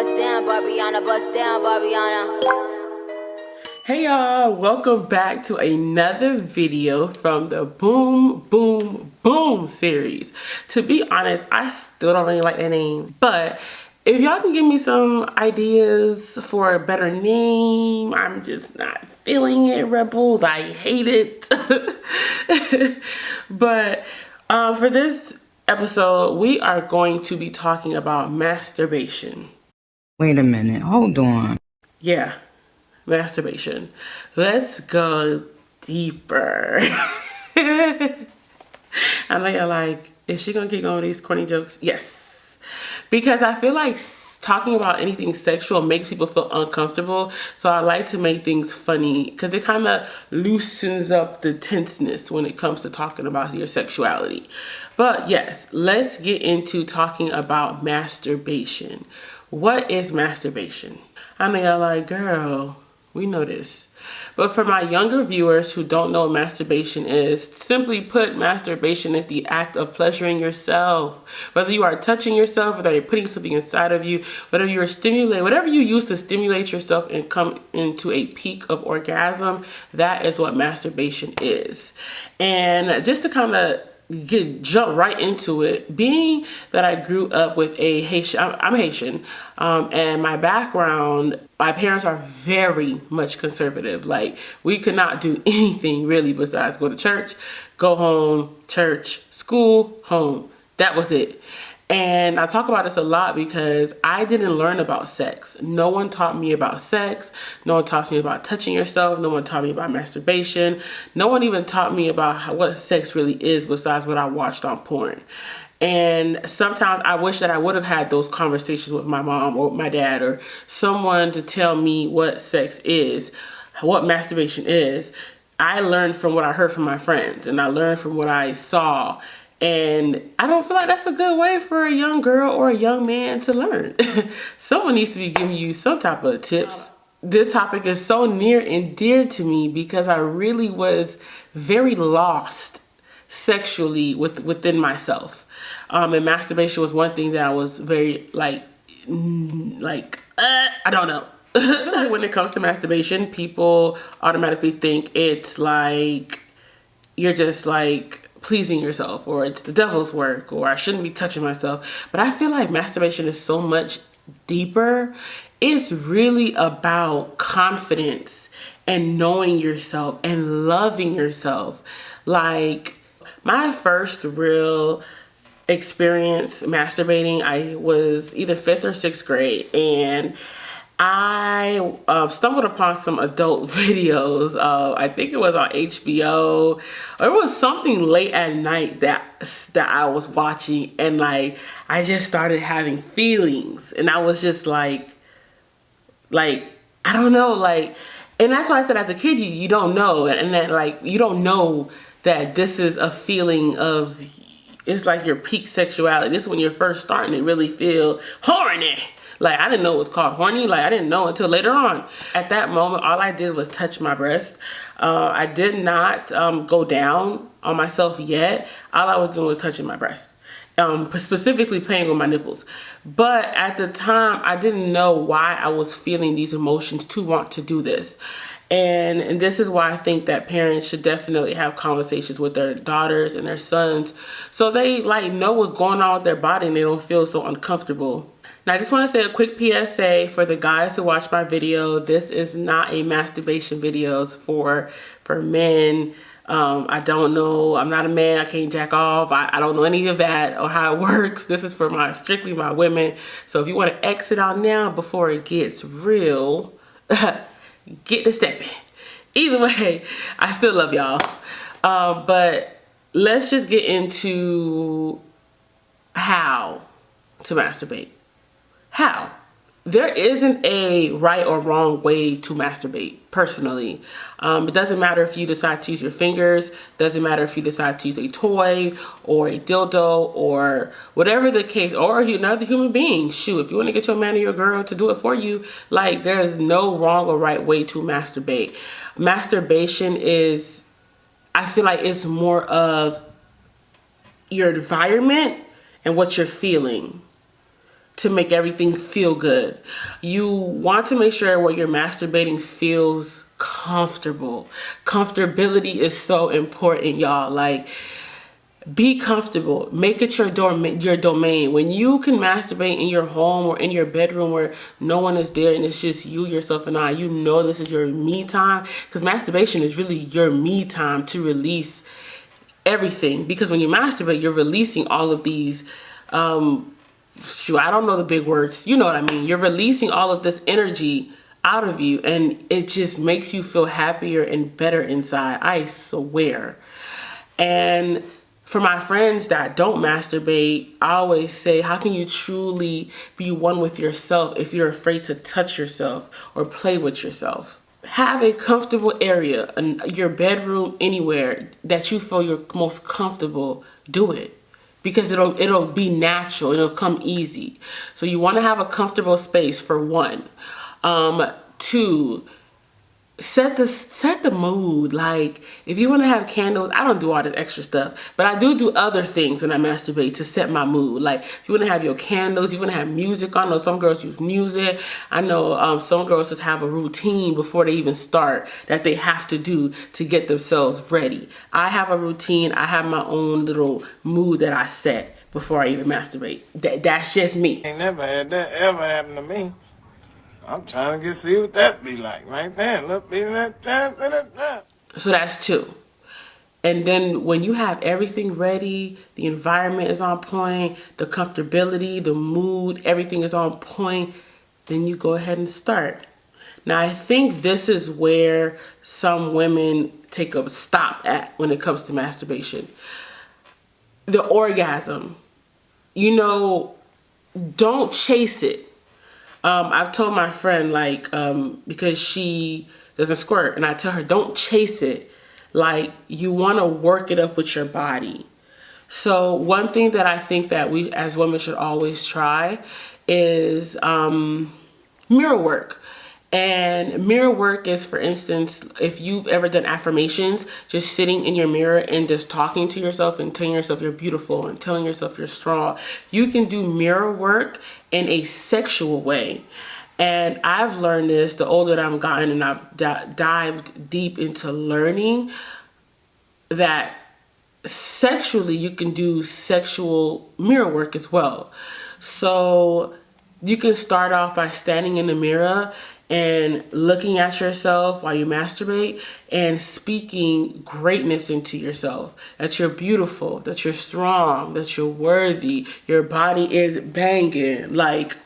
bust down, Barbiana, bust down, Barbiana. Hey y'all, welcome back to another video from the Boom Boom Boom series. To be honest, I still don't really like that name, but if y'all can give me some ideas for a better name, I'm just not feeling it, Rebels. I hate it. But for this episode, we are going to be talking about masturbation. Wait a minute, hold on. Yeah, masturbation. Let's go deeper. I know you're like, is she gonna keep going with these corny jokes? Yes. Because I feel like talking about anything sexual makes people feel uncomfortable. So I like to make things funny because it kind of loosens up the tenseness when it comes to talking about your sexuality. But yes, let's get into talking about masturbation. What is masturbation? I know y'all like, girl, we know this. But for my younger viewers who don't know what masturbation is, simply put, masturbation is the act of pleasuring yourself. Whether you are touching yourself, whether you're putting something inside of you, whether you are stimulating, whatever you use to stimulate yourself and come into a peak of orgasm, that is what masturbation is. And just to kind of jump right into it, being that I grew up with a Haitian, I'm Haitian, and my background, my parents are very much conservative. Like, we could not do anything really besides go to church, go home, church, school, home. That was it. And I talk about this a lot because I didn't learn about sex. No one taught me about sex. No one taught me about touching yourself. No one taught me about masturbation. No one even taught me about what sex really is besides what I watched on porn. And sometimes I wish that I would have had those conversations with my mom or my dad or someone to tell me what sex is, what masturbation is. I learned from what I heard from my friends, and I learned from what I saw. And I don't feel like that's a good way for a young girl or a young man to learn. Someone needs to be giving you some type of tips. This topic is so near and dear to me because I really was very lost sexually within myself. And masturbation was one thing that I was very I don't know. When it comes to masturbation, people automatically think it's like you're just like pleasing yourself, or it's the devil's work, or I shouldn't be touching myself. But I feel like masturbation is so much deeper. It's really about confidence and knowing yourself and loving yourself. Like, my first real experience masturbating, I was either 5th or 6th grade, and I stumbled upon some adult videos. I think it was on HBO, or it was something late at night that I was watching, and like I just started having feelings, and I was just like I don't know, like, and that's why I said as a kid you don't know, and that like you don't know that this is a feeling of, it's like your peak sexuality. This is when you're first starting to really feel horny. Like, I didn't know it was called horny. Like, I didn't know until later on. At that moment, all I did was touch my breast. I did not go down on myself yet. All I was doing was touching my breast. Specifically playing with my nipples. But at the time, I didn't know why I was feeling these emotions to want to do this. And this is why I think that parents should definitely have conversations with their daughters and their sons so they like know what's going on with their body and they don't feel so uncomfortable. Now, I just want to say a quick PSA for the guys who watch my video. This is not a masturbation video for men. I don't know. I'm not a man. I can't jack off. I don't know any of that or how it works. This is for strictly my women. So if you want to exit out now before it gets real, get to stepping. Either way, I still love y'all. But let's just get into how to masturbate. How? There isn't a right or wrong way to masturbate, personally. It doesn't matter if you decide to use your fingers. Doesn't matter if you decide to use a toy or a dildo or whatever the case, or another human being. Shoot, if you want to get your man or your girl to do it for you, like, there is no wrong or right way to masturbate. Masturbation is, I feel like it's more of your environment and what you're feeling. to make everything feel good. You want to make sure where you're masturbating feels comfortable. Comfortability is so important, y'all. Like, be comfortable. Make it your domain. When you can masturbate in your home or in your bedroom where no one is there and it's just you, yourself, and I, you know this is your me time. Because masturbation is really your me time to release everything. Because when you masturbate, you're releasing all of these, I don't know the big words. You know what I mean? You're releasing all of this energy out of you, and it just makes you feel happier and better inside. I swear. And for my friends that don't masturbate, I always say, how can you truly be one with yourself if you're afraid to touch yourself or play with yourself? Have a comfortable area in your bedroom, anywhere that you feel you're most comfortable. Do it, because it'll be natural. It'll come easy. So you want to have a comfortable space, for one. Two, set the mood. Like, if you want to have candles, I don't do all this extra stuff, but I do other things when I masturbate to set my mood. Like, if you want to have your candles, you want to have music on. I know some girls use music. I know some girls just have a routine before they even start that they have to do to get themselves ready. I have a routine. I have my own little mood that I set before I even masturbate. That's just me. Ain't never had that ever happen to me. I'm trying to see what that be like right there. Look, be that. So that's two. And then when you have everything ready, the environment is on point, the comfortability, the mood, everything is on point, then you go ahead and start. Now, I think this is where some women take a stop at when it comes to masturbation. The orgasm. You know, don't chase it. I've told my friend, like, because she doesn't squirt, and I tell her, don't chase it. Like, you want to work it up with your body. So one thing that I think that we as women should always try is mirror work. And mirror work is, for instance, if you've ever done affirmations, just sitting in your mirror and just talking to yourself and telling yourself you're beautiful and telling yourself you're strong. You can do mirror work in a sexual way. And I've learned this the older that I've gotten, and I've dived deep into learning that sexually you can do sexual mirror work as well. So you can start off by standing in the mirror and looking at yourself while you masturbate and speaking greatness into yourself. That you're beautiful, that you're strong, that you're worthy, your body is banging. Like,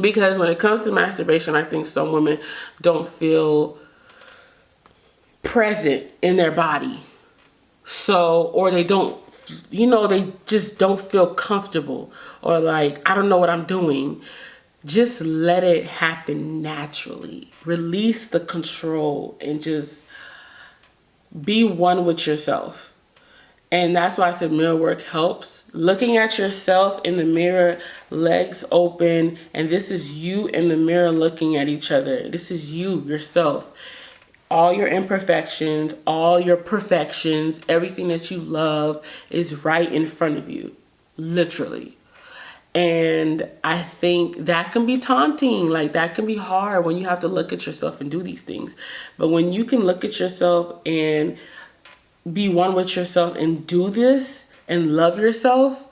because when it comes to masturbation, I think some women don't feel present in their body. So, or they don't, you know, they just don't feel comfortable, or like, I don't know what I'm doing. Just let it happen naturally. Release the control and just be one with yourself. And that's why I said mirror work helps. Looking at yourself in the mirror, legs open, and this is you in the mirror looking at each other. This is you, yourself. All your imperfections, all your perfections, everything that you love is right in front of you, literally. And I think that can be taunting. Like, that can be hard when you have to look at yourself and do these things. But when you can look at yourself and be one with yourself and do this and love yourself,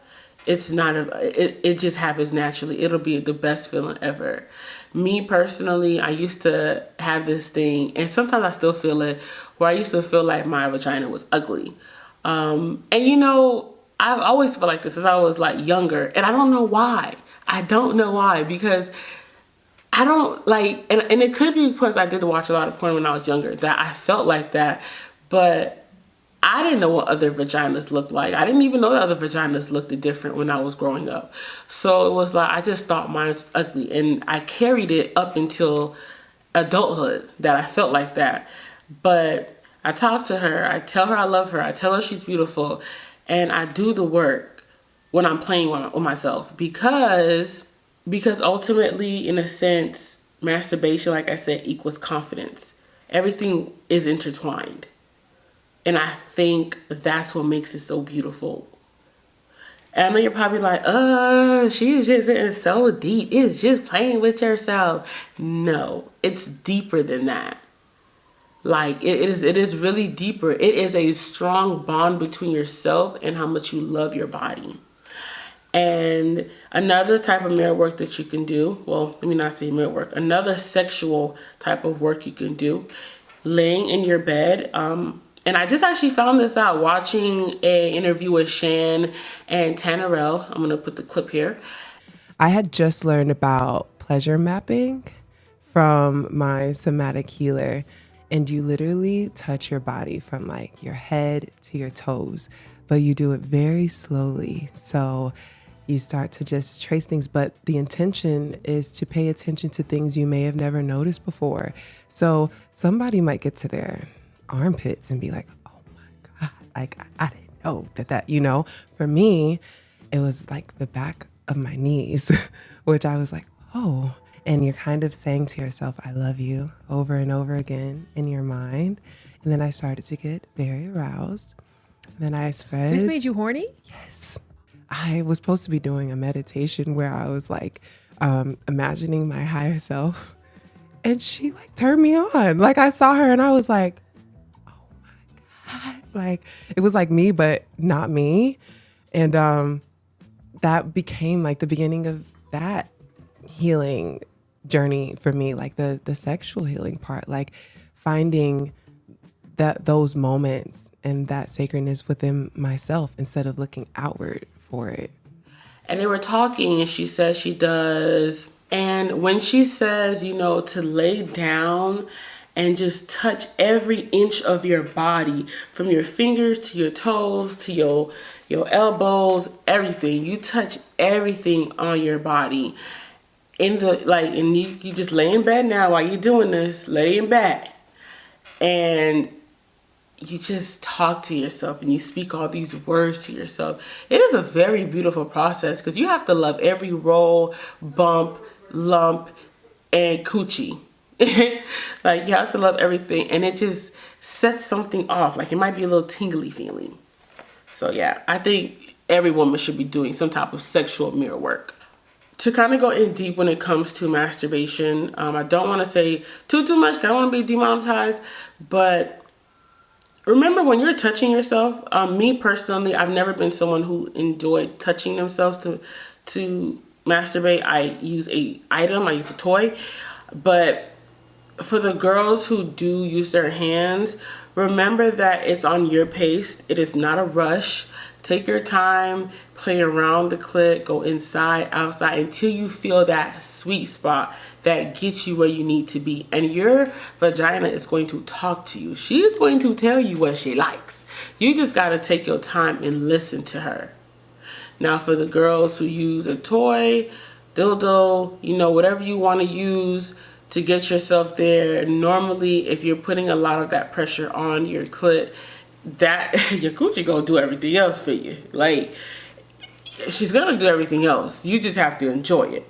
it's not it just happens naturally. It'll be the best feeling ever. Me personally, I used to have this thing, and sometimes I still feel it, where I used to feel like my vagina was ugly. And you know, I've always felt like this since I was like younger, and I don't know why. I don't know why, because I don't like, and it could be because I did watch a lot of porn when I was younger that I felt like that, but I didn't know what other vaginas looked like. I didn't even know that other vaginas looked different when I was growing up. So it was like, I just thought mine was ugly, and I carried it up until adulthood that I felt like that. But I talk to her, I tell her I love her, I tell her she's beautiful, and I do the work when I'm playing with myself, because ultimately, in a sense, masturbation, like I said, equals confidence. Everything is intertwined. And I think that's what makes it so beautiful. And I know you're probably like, she's just getting so deep. It's just playing with yourself. No, it's deeper than that. Like it is really deeper. It is a strong bond between yourself and how much you love your body. And another type of mirror work that you can do, well, let me not say mirror work, another sexual type of work you can do, laying in your bed. And I just actually found this out watching an interview with Shan and Tannerell. I'm gonna put the clip here. I had just learned about pleasure mapping from my somatic healer, and you literally touch your body from like your head to your toes, but you do it very slowly. So you start to just trace things, but the intention is to pay attention to things you may have never noticed before. So somebody might get to their armpits and be like, oh my God, like I didn't know that, you know. For me, it was like the back of my knees, which I was like, oh. And you're kind of saying to yourself, I love you, over and over again in your mind. And then I started to get very aroused. And then I spread. This made you horny? Yes. I was supposed to be doing a meditation where I was like imagining my higher self, and she like turned me on. Like I saw her and I was like, oh my God. Like it was like me, but not me. And that became like the beginning of that healing journey for me, like the sexual healing part, like finding those moments and that sacredness within myself instead of looking outward for it. And they were talking and she says she does. And when she says, you know, to lay down and just touch every inch of your body, from your fingers to your toes to your elbows, everything. You touch everything on your body. And you just lay in bed now while you're doing this, lay in bed. And you just talk to yourself and you speak all these words to yourself. It is a very beautiful process because you have to love every roll, bump, lump, and coochie. Like you have to love everything, and it just sets something off. Like it might be a little tingly feeling. So yeah, I think every woman should be doing some type of sexual mirror work. To kind of go in deep when it comes to masturbation, I don't want to say too much because I don't want to be demonetized, but remember when you're touching yourself, me personally, I've never been someone who enjoyed touching themselves to masturbate. I use a toy, but for the girls who do use their hands, remember that it's on your pace. It is not a rush. Take your time, play around the clit, go inside, outside, until you feel that sweet spot that gets you where you need to be. And your vagina is going to talk to you. She's going to tell you what she likes. You just got to take your time and listen to her. Now for the girls who use a toy, dildo, you know, whatever you want to use to get yourself there, normally if you're putting a lot of that pressure on your clit, that your coochie gonna do everything else for you. Like she's gonna do everything else. You just have to enjoy it.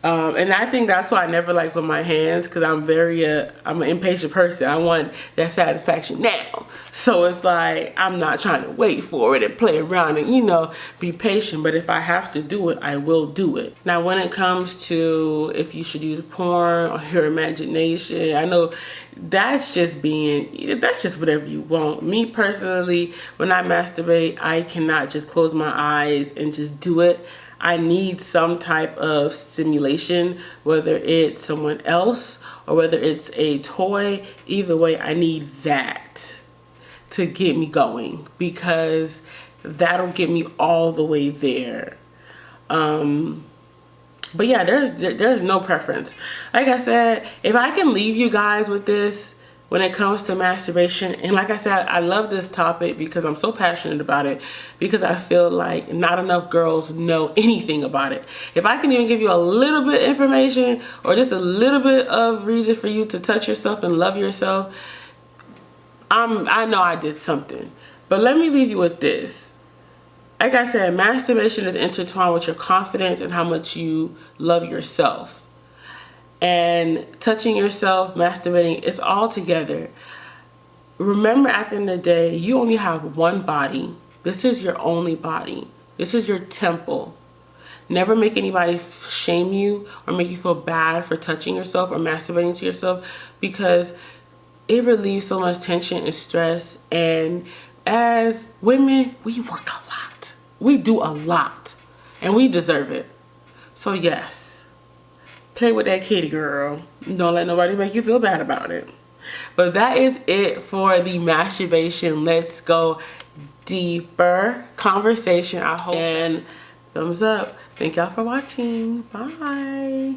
And I think that's why I never like with my hands, because I'm an impatient person. I want that satisfaction now. So it's like I'm not trying to wait for it and play around and, you know, be patient. But if I have to do it, I will do it. Now, when it comes to if you should use porn or your imagination, I know that's just whatever you want. Me personally, when I masturbate, I cannot just close my eyes and just do it. I need some type of stimulation, whether it's someone else or whether it's a toy. Either way, I need that to get me going, because that'll get me all the way there. But yeah, there's no preference. Like I said, if I can leave you guys with this when it comes to masturbation, and like I said, I love this topic because I'm so passionate about it, because I feel like not enough girls know anything about it. If I can even give you a little bit of information or just a little bit of reason for you to touch yourself and love yourself, I know I did something. But let me leave you with this. Like I said, masturbation is intertwined with your confidence and how much you love yourself. And touching yourself, masturbating, it's all together. Remember, at the end of the day, you only have one body. This is your only body. This is your temple. Never make anybody shame you or make you feel bad for touching yourself or masturbating to yourself, because it relieves so much tension and stress. And as women, we work a lot. We do a lot and we deserve it. So yes, play with that kitty, girl. Don't let nobody make you feel bad about it. But that is it for the masturbation Let's Go Deeper conversation. I hope, and thumbs up. Thank y'all for watching. Bye.